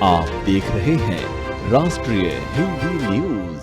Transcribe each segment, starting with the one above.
आप देख रहे हैं राष्ट्रीय हिंदी न्यूज।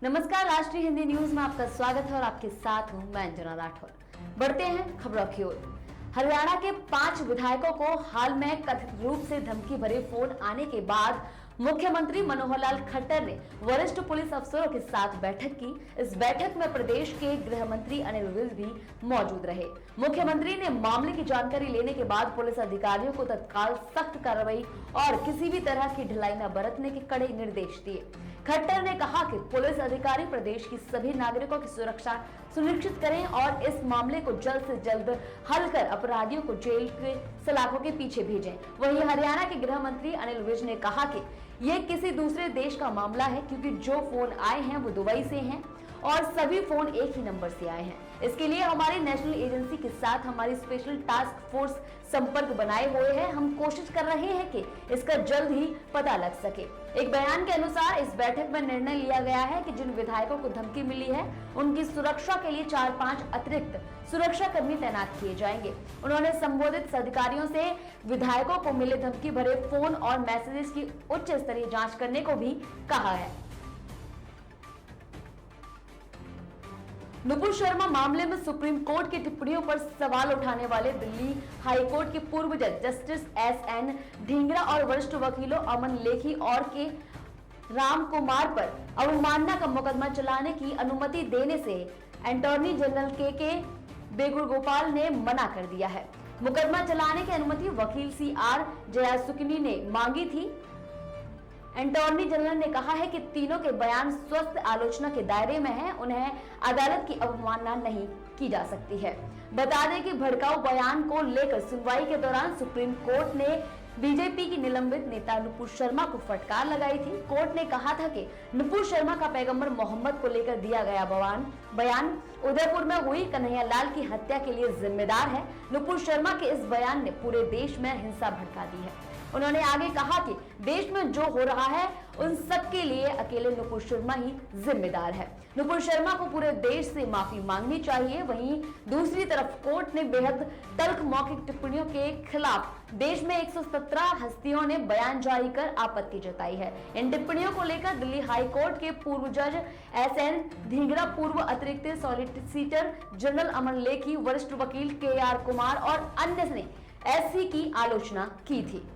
नमस्कार, राष्ट्रीय हिंदी न्यूज में आपका स्वागत है और आपके साथ हूं मैं अंजना राठौर। बढ़ते हैं खबरों की ओर। हरियाणा के 5 विधायकों को हाल में कथित रूप से धमकी भरे फोन आने के बाद मुख्यमंत्री मनोहर लाल खट्टर ने वरिष्ठ पुलिस अफसरों के साथ बैठक की। इस बैठक में प्रदेश के गृह मंत्री अनिल विज भी मौजूद रहे। मुख्यमंत्री ने मामले की जानकारी लेने के बाद पुलिस अधिकारियों को तत्काल सख्त कार्रवाई और किसी भी तरह की ढिलाई न बरतने के कड़े निर्देश दिए। खट्टर ने कहा कि पुलिस अधिकारी प्रदेश की सभी नागरिकों की सुरक्षा सुनिश्चित करें और इस मामले को जल्द से जल्द हल कर अपराधियों को जेल के सलाखों के पीछे भेजें। वहीं हरियाणा के गृह मंत्री अनिल विज ने कहा कि यह किसी दूसरे देश का मामला है, क्योंकि जो फोन आए हैं वो दुबई से हैं और सभी फोन एक ही नंबर से आए हैं। इसके लिए हमारी नेशनल एजेंसी के साथ हमारी स्पेशल टास्क फोर्स संपर्क बनाए हुए है। हम कोशिश कर रहे हैं कि इसका जल्द ही पता लग सके। एक बयान के अनुसार इस बैठक में निर्णय लिया गया है कि जिन विधायकों को धमकी मिली है उनकी सुरक्षा के लिए 4-5 अतिरिक्त सुरक्षा कर्मी तैनात किए जाएंगे। उन्होंने संबंधित अधिकारियों से विधायकों को मिले धमकी भरे फोन और मैसेजेस की उच्च स्तरीय जांच करने को भी कहा है। नुपुर शर्मा मामले में सुप्रीम कोर्ट की टिप्पणियों पर सवाल उठाने वाले दिल्ली हाई कोर्ट के पूर्व जज जस्टिस एस.एन. ढींगरा और वरिष्ठ वकीलों अमन लेखी और के राम कुमार पर अवमानना का मुकदमा चलाने की अनुमति देने से अटॉर्नी जनरल के वेणुगोपाल ने मना कर दिया है। मुकदमा चलाने की अनुमति वकील C.R. जयासुकनी ने मांगी थी। अटॉर्नी जनरल ने कहा है कि तीनों के बयान स्वस्थ आलोचना के दायरे में हैं, उन्हें अदालत की अवमानना नहीं की जा सकती है। बता दें कि भड़काऊ बयान को लेकर सुनवाई के दौरान सुप्रीम कोर्ट ने बीजेपी की निलंबित नेता नुपुर शर्मा को फटकार लगाई थी। कोर्ट ने कहा था कि नुपुर शर्मा का पैगंबर मोहम्मद को लेकर दिया गया बयान उदयपुर में हुई कन्हैयालाल की हत्या के लिए जिम्मेदार है। नुपुर शर्मा के इस बयान ने पूरे देश में हिंसा भड़का दी है। उन्होंने आगे कहा कि देश में जो हो रहा है उन सब के लिए अकेले नुपुर शर्मा ही जिम्मेदार है। नुपुर शर्मा को पूरे देश से माफी मांगनी चाहिए। वहीं दूसरी तरफ कोर्ट ने बेहद तल्ख मौखिक टिप्पणियों के खिलाफ देश में 117 हस्तियों ने बयान जारी कर आपत्ति जताई है। इन टिप्पणियों को लेकर दिल्ली हाई कोर्ट के पूर्व जज एस.एन. ढींगरा, पूर्व अतिरिक्त सॉलिसिटर जनरल अमन लेखी, वरिष्ठ वकील के.आर. कुमार और अन्य ने ऐसी की आलोचना की थी।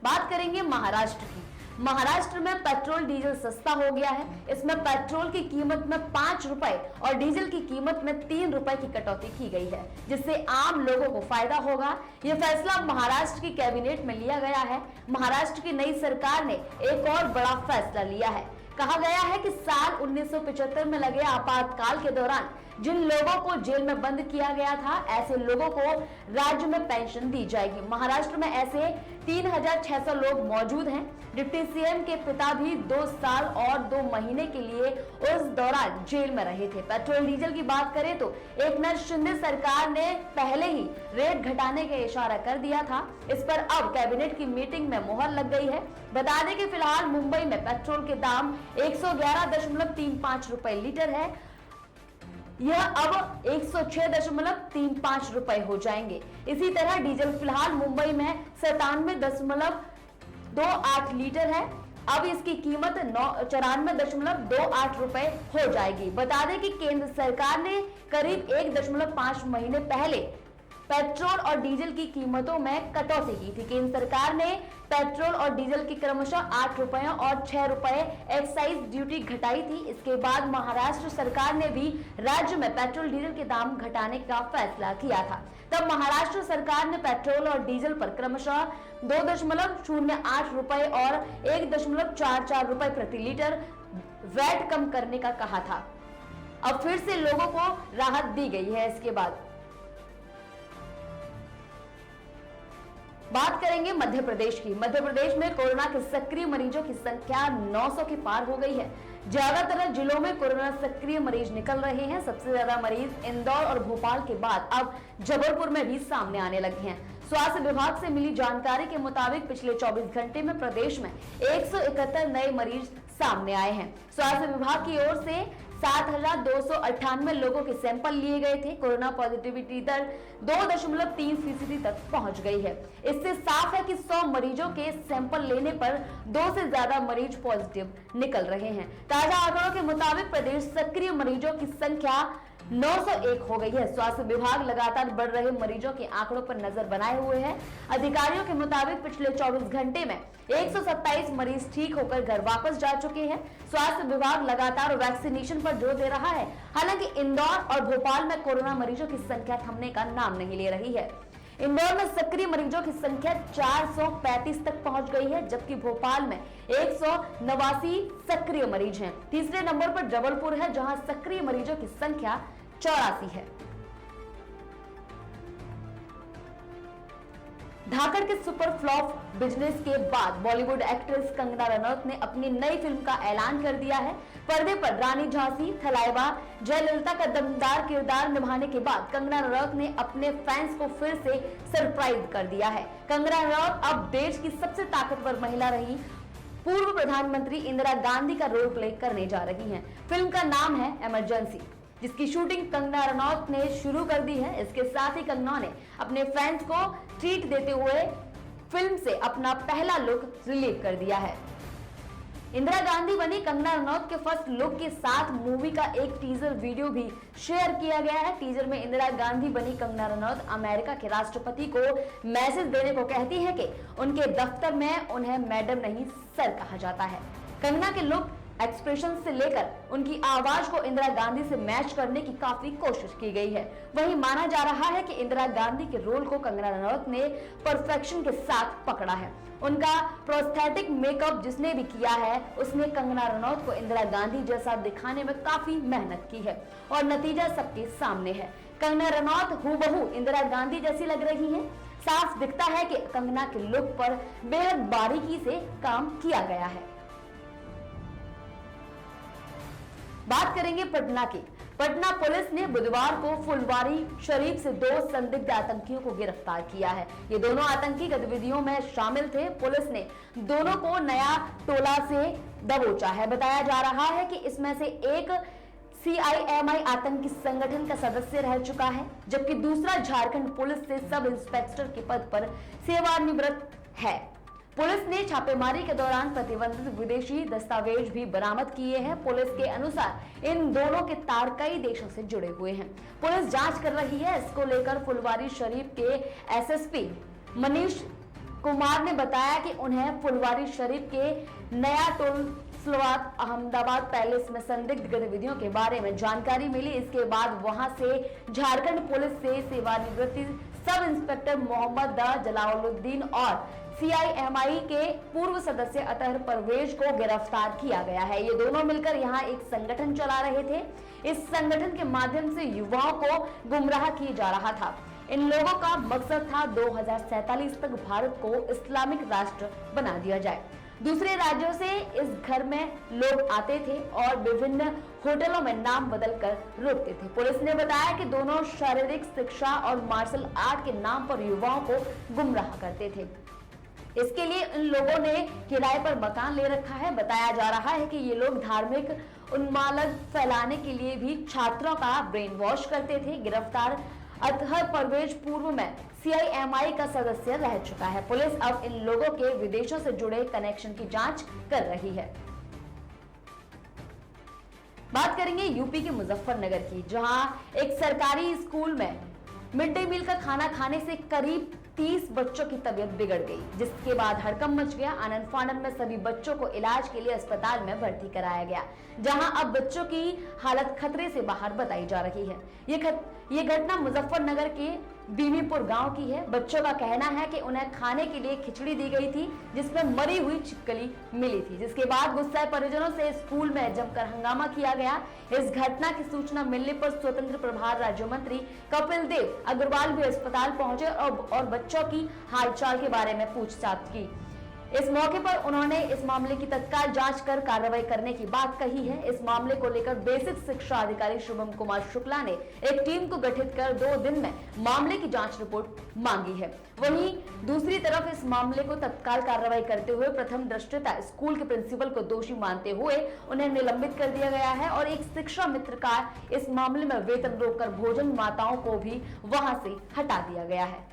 बात करेंगे महाराष्ट्र की। महाराष्ट्र में पेट्रोल डीजल सस्ता हो गया है। इसमें पेट्रोल की कीमत में 5 रुपए और डीजल की कीमत में 3 रुपए की कटौती की गई है, जिससे आम लोगों को फायदा होगा। यह फैसला महाराष्ट्र की कैबिनेट में लिया गया है। महाराष्ट्र की नई सरकार ने एक और बड़ा फैसला लिया है। कहा गया है कि साल 1975 में लगे आपातकाल के दौरान जिन लोगों को जेल में बंद किया गया था, ऐसे लोगों को राज्य में पेंशन दी जाएगी। महाराष्ट्र में ऐसे 3600 लोग मौजूद हैं। डिप्टी सीएम के पिता भी 2 साल और 2 महीने के लिए उस दौरान जेल में रहे थे। पेट्रोल डीजल की बात करें तो एकनाथ शिंदे सरकार ने पहले ही रेट घटाने का इशारा कर दिया था। इस पर अब कैबिनेट की मीटिंग में मुहर लग गई है। बता दें कि फिलहाल मुंबई में पेट्रोल के दाम 111.35 रुपए लीटर है। यह अब 106.35 रुपए हो जाएंगे। इसी तरह डीजल फिलहाल मुंबई में 97.28 लीटर है। अब इसकी कीमत 94.28 रुपए हो जाएगी। बता दें कि केंद्र सरकार ने करीब 1.5 महीने पहले पेट्रोल और डीजल की कीमतों में कटौती की थी। केंद्र सरकार ने पेट्रोल और डीजल की क्रमशः 8 रुपए और 6 रुपए एक्साइज ड्यूटी घटाई थी। इसके बाद महाराष्ट्र सरकार ने भी राज्य में पेट्रोल डीजल के दाम घटाने का फैसला किया था। तब महाराष्ट्र सरकार ने पेट्रोल और डीजल पर क्रमशः 2.08 रुपए और 1.44 रुपए प्रति लीटर वैट कम करने का कहा था। अब फिर से लोगों को राहत दी गई है। इसके बाद बात करेंगे मध्य प्रदेश की। मध्य प्रदेश में कोरोना के सक्रिय मरीजों की संख्या 900 के पार हो गई है। ज्यादातर जिलों में कोरोना सक्रिय मरीज निकल रहे हैं। सबसे ज्यादा मरीज इंदौर और भोपाल के बाद अब जबलपुर में भी सामने आने लगे हैं। स्वास्थ्य विभाग से मिली जानकारी के मुताबिक पिछले 24 घंटे में प्रदेश में 171 नए मरीज सामने आए हैं। स्वास्थ्य विभाग की ओर से 7,298 लोगों के सैंपल लिए गए थे। कोरोना पॉजिटिविटी दर 2.3% तक पहुंच गई है। इससे साफ है कि 100 मरीजों के सैंपल लेने पर 2 से ज्यादा मरीज पॉजिटिव निकल रहे हैं। ताजा आंकड़ों के मुताबिक प्रदेश सक्रिय मरीजों की संख्या 901 हो गई है। स्वास्थ्य विभाग लगातार बढ़ रहे मरीजों के आंकड़ों पर नजर बनाए हुए है। अधिकारियों के मुताबिक पिछले 24 घंटे में 127 मरीज ठीक होकर घर वापस जा चुके हैं। स्वास्थ्य विभाग लगातार वैक्सीनेशन पर जोर दे रहा है। हालांकि इंदौर और भोपाल में कोरोना मरीजों की संख्या थमने का नाम नहीं ले रही है। इंदौर में सक्रिय मरीजों की संख्या 435 तक पहुंच गई है, जबकि भोपाल में 189 सक्रिय मरीज हैं। तीसरे नंबर पर जबलपुर है, जहां सक्रिय मरीजों की संख्या 84 है। धाकड़ के सुपर फ्लॉप बिजनेस के बाद बॉलीवुड एक्ट्रेस कंगना रनौत ने अपनी नई फिल्म का ऐलान कर दिया है। पर्दे पर रानी झांसी, थलाइवा, जयललिता का दमदार किरदार निभाने के बाद कंगना रनौत ने अपने फैंस को फिर से सरप्राइज कर दिया है। कंगना रनौत अब देश की सबसे ताकतवर महिला रही पूर्व प्रधानमंत्री इंदिरा गांधी का रोल प्ले करने जा रही हैं। फिल्म का नाम है इमरजेंसी, जिसकी शूटिंग कंगना रनौत ने शुरू कर दी है। इसके साथ ही कंगना ने अपने फैंस को ट्रीट देते हुए फिल्म से अपना पहला लुक रिलीज कर दिया है। इंदिरा गांधी बनी कंगना रनौत के फर्स्ट लुक के साथ मूवी का एक टीजर वीडियो भी शेयर किया गया है। टीजर में इंदिरा गांधी बनी कंगना रनौत अमेरिका के राष्ट्रपति को मैसेज देने को कहती है कि उनके दफ्तर में उन्हें मैडम नहीं सर कहा जाता है। कंगना के लुक, एक्सप्रेशन से लेकर उनकी आवाज को इंदिरा गांधी से मैच करने की काफी कोशिश की गई है। वहीं माना जा रहा है कि इंदिरा गांधी के रोल को कंगना रनौत ने परफेक्शन के साथ पकड़ा है। उनका प्रोस्थेटिक मेकअप जिसने भी किया है, उसने कंगना रनौत को इंदिरा गांधी जैसा दिखाने में काफी मेहनत की है और नतीजा सबके सामने है। कंगना रनौत हूबहू इंदिरा गांधी जैसी लग रही है। साफ दिखता है कि कंगना के लुक पर बेहद बारीकी से काम किया गया है। बात करेंगे पटना की। पटना पुलिस ने बुधवार को फुलवारी शरीफ से 2 संदिग्ध आतंकियों को गिरफ्तार किया है। ये दोनों आतंकी गतिविधियों में शामिल थे। पुलिस ने दोनों को नया टोला से दबोचा है। बताया जा रहा है कि इसमें से एक CIMI आतंकी संगठन का सदस्य रह चुका है, जबकि दूसरा झारखंड पुलिस से सब इंस्पेक्टर के पद पर सेवानिवृत्त है। पुलिस ने छापेमारी के दौरान प्रतिबंधित विदेशी दस्तावेज भी बरामद किए हैं। पुलिस के अनुसार इन दोनों के तार कई देशों से जुड़े हुए हैं। पुलिस जांच कर रही है। इसको लेकर फुलवारी शरीफ के SSP मनीष कुमार ने बताया कि उन्हें फुलवारी शरीफ के नया टोल सलवात अहमदाबाद पैलेस में संदिग्ध गतिविधियों के बारे में जानकारी मिली। इसके बाद वहां से झारखंड पुलिस से सेवानिवृत्त सब इंस्पेक्टर मोहम्मद जलालुद्दीन और CIMI के पूर्व सदस्य अतहर परवेज को गिरफ्तार किया गया है। ये दोनों मिलकर यहाँ एक संगठन चला रहे थे। इस संगठन के माध्यम से युवाओं को गुमराह किया जा रहा था। इन लोगों का मकसद था 2047 तक भारत को इस्लामिक राष्ट्र बना दिया जाए। दूसरे राज्यों से इस घर में लोग आते थे और विभिन्न होटलों में नाम बदलकर रुकते थे। पुलिस ने बताया कि दोनों शारीरिक शिक्षा और मार्शल आर्ट के नाम पर युवाओं को गुमराह करते थे। इसके लिए इन लोगों ने किराए पर मकान ले रखा है। बताया जा रहा है कि ये लोग धार्मिक उन्माद फैलाने के लिए भी छात्रों का ब्रेन वॉश करते थे। गिरफ्तार अतहर परवेज पूर्व में CIMI का सदस्य रह चुका है। पुलिस अब इन लोगों के विदेशों से जुड़े कनेक्शन की जांच कर रही है। बात करेंगे यूपी के मुजफ्फरनगर की, जहां एक सरकारी स्कूल में मिड डे मील का खाना खाने से करीब 30 बच्चों की तबीयत बिगड़ गई, जिसके बाद हड़कंप मच गया। आनंद फानंद में सभी बच्चों को इलाज के लिए अस्पताल में भर्ती कराया गया, जहां अब बच्चों की हालत खतरे से बाहर बताई जा रही है। ये घटना मुजफ्फरनगर के बीमीपुर गांव की है। बच्चों का कहना है कि उन्हें खाने के लिए खिचड़ी दी गई थी जिसमें मरी हुई छिपकली मिली थी, जिसके बाद गुस्साए परिजनों से स्कूल में जमकर हंगामा किया गया। इस घटना की सूचना मिलने पर स्वतंत्र प्रभार राज्य मंत्री कपिल देव अग्रवाल भी अस्पताल पहुंचे और बच्चों की हालचाल के बारे में पूछताछ की। इस मौके पर उन्होंने इस मामले की तत्काल जांच कर कार्रवाई करने की बात कही है। इस मामले को लेकर बेसिक शिक्षा अधिकारी शुभम कुमार शुक्ला ने एक टीम को गठित कर 2 दिन में मामले की जांच रिपोर्ट मांगी है। वहीं दूसरी तरफ इस मामले को तत्काल कार्रवाई करते हुए प्रथम दृष्टया स्कूल के प्रिंसिपल को दोषी मानते हुए उन्हें निलंबित कर दिया गया है और एक शिक्षा मित्र का इस मामले में वेतन रोककर भोजन माताओं को भी वहां से हटा दिया गया है।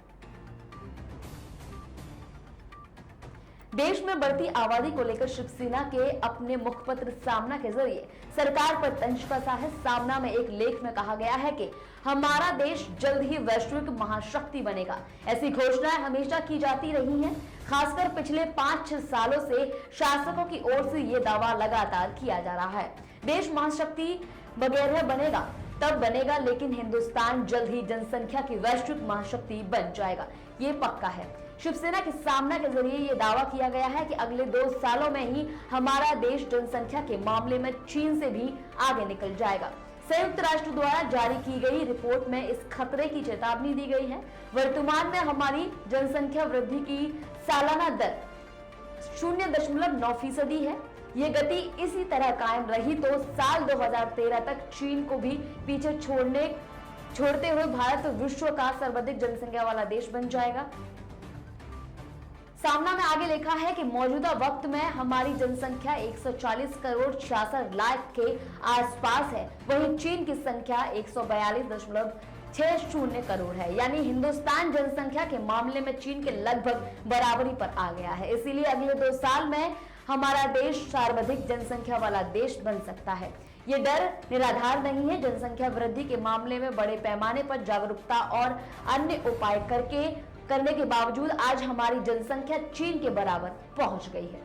देश में बढ़ती आबादी को लेकर शिवसेना के अपने मुखपत्र सामना के जरिए सरकार पर तंज कसा है। सामना में एक लेख में कहा गया है कि हमारा देश जल्द ही वैश्विक महाशक्ति बनेगा। ऐसी घोषणाएं हमेशा की जाती रही हैं। खासकर पिछले 5-6 सालों से शासकों की ओर से ये दावा लगातार किया जा रहा है। देश महाशक्ति वगैरह बनेगा तब बनेगा, लेकिन हिंदुस्तान जल्द ही जनसंख्या की वैश्विक महाशक्ति बन जाएगा, ये पक्का है। शिवसेना के सामना के जरिए ये दावा किया गया है कि अगले 2 सालों में ही हमारा देश जनसंख्या के मामले में चीन से भी आगे निकल जाएगा। संयुक्त राष्ट्र द्वारा जारी की गई रिपोर्ट में इस खतरे की चेतावनी दी गई है। वर्तमान में हमारी जनसंख्या वृद्धि की सालाना दर 0.9% है। ये गति इसी तरह कायम रही तो साल 2013 तक चीन को भी पीछे छोड़ते हुए भारत विश्व का सर्वाधिक जनसंख्या वाला देश बन जाएगा। सामना में आगे लिखा है कि मौजूदा वक्त में हमारी जनसंख्या 140 करोड़ 66 लाख के आसपास है, वहीं चीन की संख्या 142.60 करोड़ है। यानी हिंदुस्तान जनसंख्या के मामले में चीन के लगभग बराबरी पर आ गया है। इसीलिए अगले 2 साल में हमारा देश सर्वाधिक जनसंख्या वाला देश बन सकता है। ये डर निराधार नहीं है। जनसंख्या वृद्धि के मामले में बड़े पैमाने पर जागरूकता और अन्य उपाय करने के बावजूद आज हमारी जनसंख्या चीन के बराबर पहुंच गई है।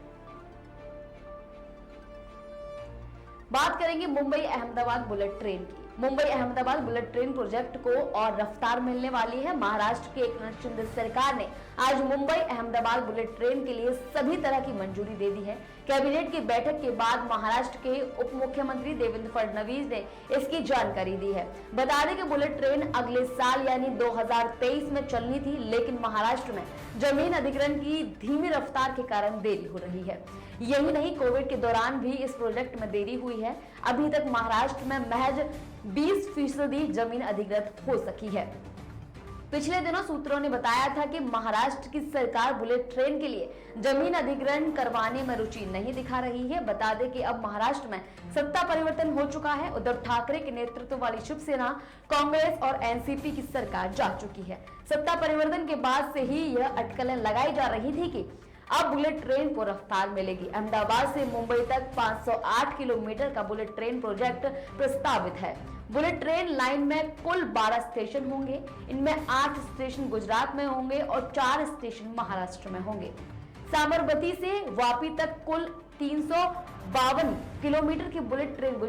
बात करेंगे मुंबई अहमदाबाद बुलेट ट्रेन की। Mumbai Ahmedabad bullet train project को और रफ्तार मिलने वाली है। महाराष्ट्र के एकनाथ शिंदे सरकार ने आज मुंबई अहमदाबाद बुलेट ट्रेन के लिए सभी तरह की मंजूरी दे दी है। कैबिनेट की बैठक के बाद महाराष्ट्र के उप मुख्यमंत्री देवेंद्र फडणवीस ने इसकी जानकारी दी है। बता दें कि बुलेट ट्रेन अगले साल यानी 2023 में चलनी थी, लेकिन महाराष्ट्र में जमीन अधिग्रहण की धीमी रफ्तार के कारण देरी हो रही है। यही नहीं, कोविड के दौरान भी इस प्रोजेक्ट में देरी हुई है। अभी तक महाराष्ट्र में महज 20% जमीन अधिग्रहित हो सकी है। पिछले दिनों सूत्रों ने बताया था कि महाराष्ट्र की सरकार बुलेट ट्रेन के लिए जमीन अधिग्रहण करवाने में रुचि नहीं दिखा रही है। बता दें कि अब महाराष्ट्र में सत्ता परिवर्तन हो चुका है। उद्धव ठाकरे के नेतृत्व वाली शिवसेना, कांग्रेस और एनसीपी की सरकार जा चुकी है। सत्ता परिवर्तन के बाद से ही यह अटकलें लगाई जा रही थी कि अब बुलेट ट्रेन को रफ्तार मिलेगी। अहमदाबाद से मुंबई तक 508 किलोमीटर का बुलेट ट्रेन प्रोजेक्ट प्रस्तावित है। बुलेट ट्रेन लाइन में कुल 12 स्टेशन होंगे। इनमें 8 स्टेशन गुजरात में होंगे और 4 स्टेशन महाराष्ट्र में होंगे। साबरमती से वापी तक कुल 352 किलोमीटर की बुलेट ट्रेन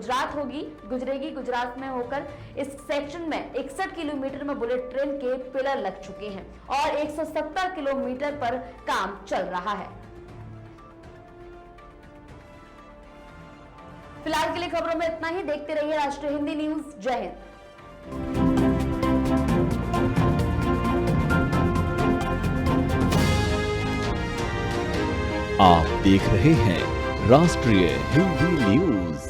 गुजरेगी। गुजरात में होकर इस सेक्शन में 61 किलोमीटर में बुलेट ट्रेन के पिलर लग चुके हैं और 170 किलोमीटर पर काम चल रहा है। फिलहाल के लिए खबरों में इतना ही। देखते रहिए राष्ट्रीय हिंदी न्यूज। जय हिंद। आप देख रहे हैं राष्ट्रीय हिंदी न्यूज।